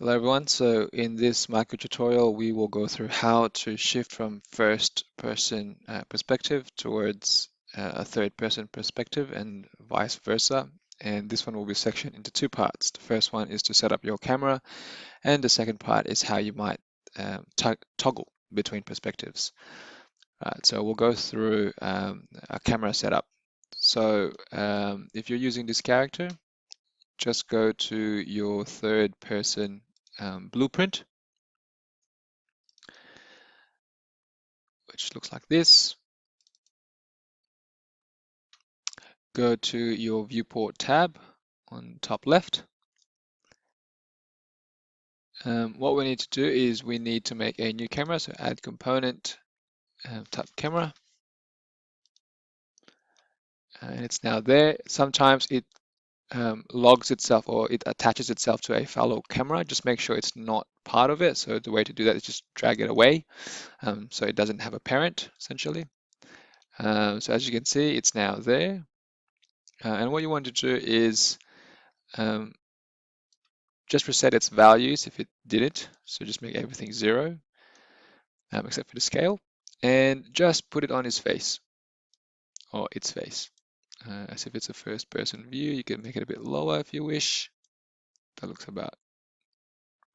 Hello everyone. So in this micro tutorial, we will go through how to shift from first person perspective towards a third person perspective and vice versa. And this one will be sectioned into two parts. The first one is to set up your camera, and the second part is how you might toggle between perspectives. Right, so we'll go through a camera setup. So if you're using this character, just go to your third person blueprint, which looks like this. Go to your viewport tab on top left. What we need to do is we need to make a new camera, so add component, type camera, and it's now there. Sometimes it logs itself or it attaches itself to a fellow camera. Just make sure it's not part of it. So the way to do that is just drag it away, so it doesn't have a parent essentially. So as you can see, it's now there. And what you want to do is just reset its values if it didn't. So just make everything 0, except for the scale, and just put it on his face or its face, as if it's a first person view. You can make it a bit lower if you wish. That looks about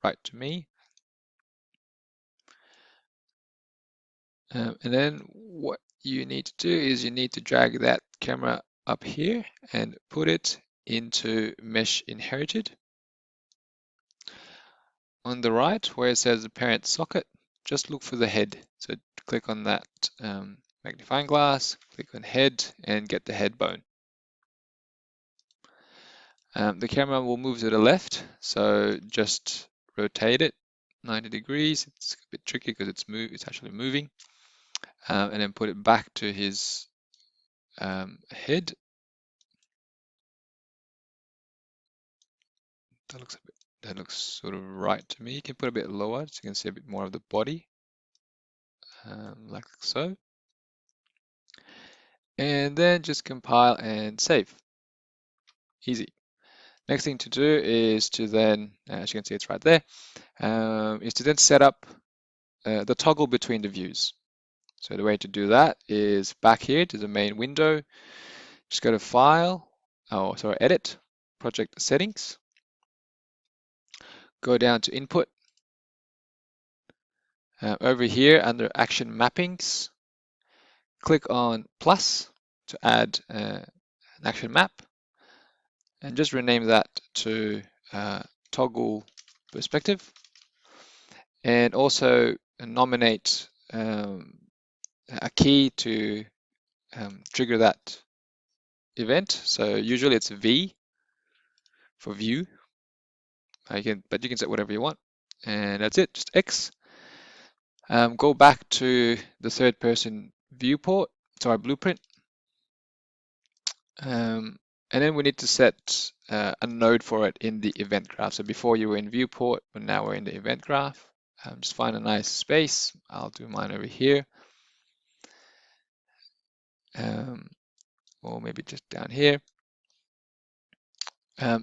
right to me. And then what you need to do is you need to drag that camera up here and put it into mesh inherited. On the right, where it says the parent socket, just look for the head. So click on that magnifying glass, click on head, and get the head bone. The camera will move to the left, so just rotate it 90 degrees. It's a bit tricky because it's actually moving. And then put it back to his head. That looks sort of right to me. You can put a bit lower so you can see a bit more of the body, like so. And then just compile and save. Easy. Next thing to do is to then, as you can see, it's right there, is to then set up the toggle between the views. So the way to do that is back here to the main window, just go to File, Edit, Project Settings, go down to Input. Over here under Action Mappings, click on plus to add an action map, and just rename that to Toggle Perspective, and also nominate a key to trigger that event. So usually it's V for view. But you can set whatever you want, and that's it. Just X. Go back to the third person blueprint, and then we need to set a node for it in the event graph. So before you were in viewport, but now we're in the event graph. Just find a nice space. I'll do mine over here. Or maybe just down here.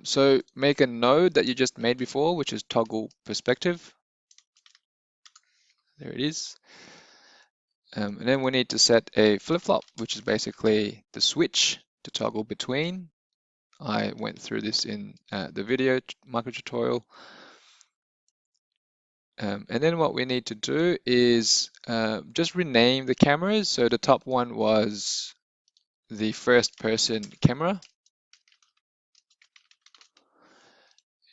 So make a node that you just made before, which is toggle perspective. There it is. And then we need to set a flip-flop, which is basically the switch to toggle between. I went through this in the video micro tutorial. And then what we need to do is just rename the cameras. So the top one was the first person camera,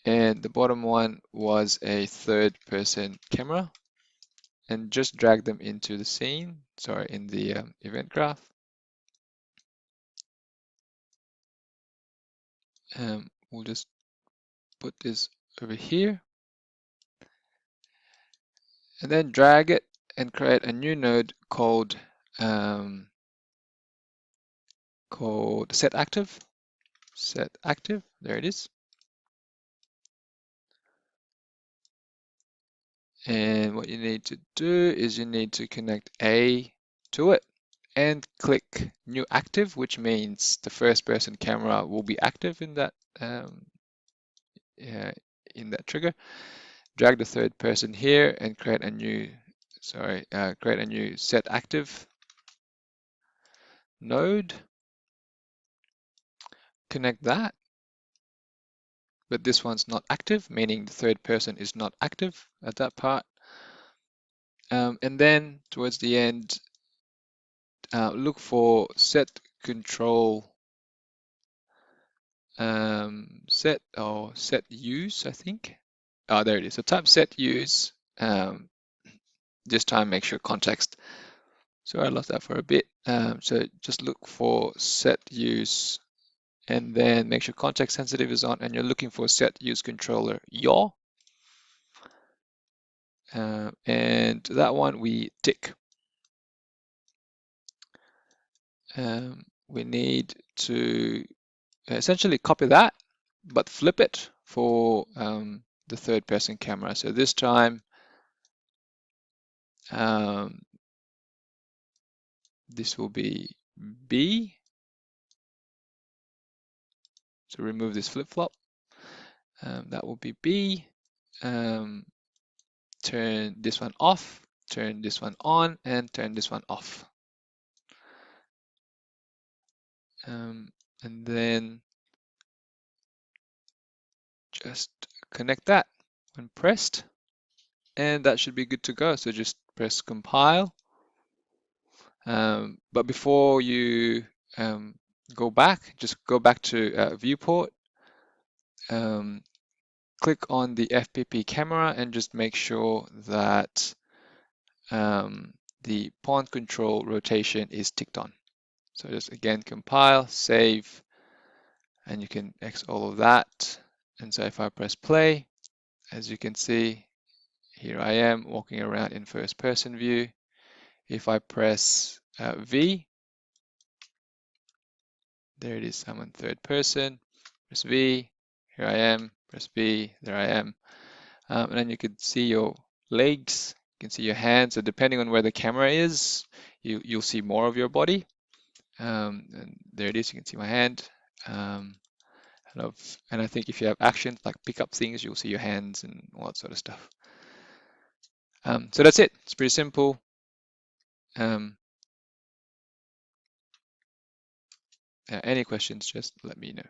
and the bottom one was a third person camera, and just drag them into the scene, in the event graph. We'll just put this over here, and then drag it and create a new node called set active. Set active, there it is. And what you need to do is you need to connect A to it and click new active, which means the first person camera will be active in that trigger. drag the third person here and create a new, create a new set active node. Connect that, but this one's not active, meaning the third person is not active at that part. And then towards the end, look for set control set use, I think. Oh, there it is. So type set use. This time make sure context. Sorry, I lost that for a bit. So just look for set use and then make sure context sensitive is on, and you're looking for set use controller yaw. And that one we tick. We need to essentially copy that, but flip it for the third person camera. So this time, this will be B. So remove this flip-flop. That will be B. Turn this one off, turn this one on, and turn this one off. And then just connect that when pressed, and that should be good to go. So just press compile. But before you go back, just go back to viewport. Click on the FPP camera and just make sure that the pawn control rotation is ticked on. So just again compile, save, and you can X all of that. And so if I press play, as you can see, here I am walking around in first person view. If I press V, there it is, I'm in third person. Press V, here I am, press V, there I am. And then you can see your legs, you can see your hands. So depending on where the camera is, you'll see more of your body. And there it is, you can see my hand. And I think if you have actions like pick up things, you'll see your hands and all that sort of stuff. So that's it. It's pretty simple. Any questions, just let me know.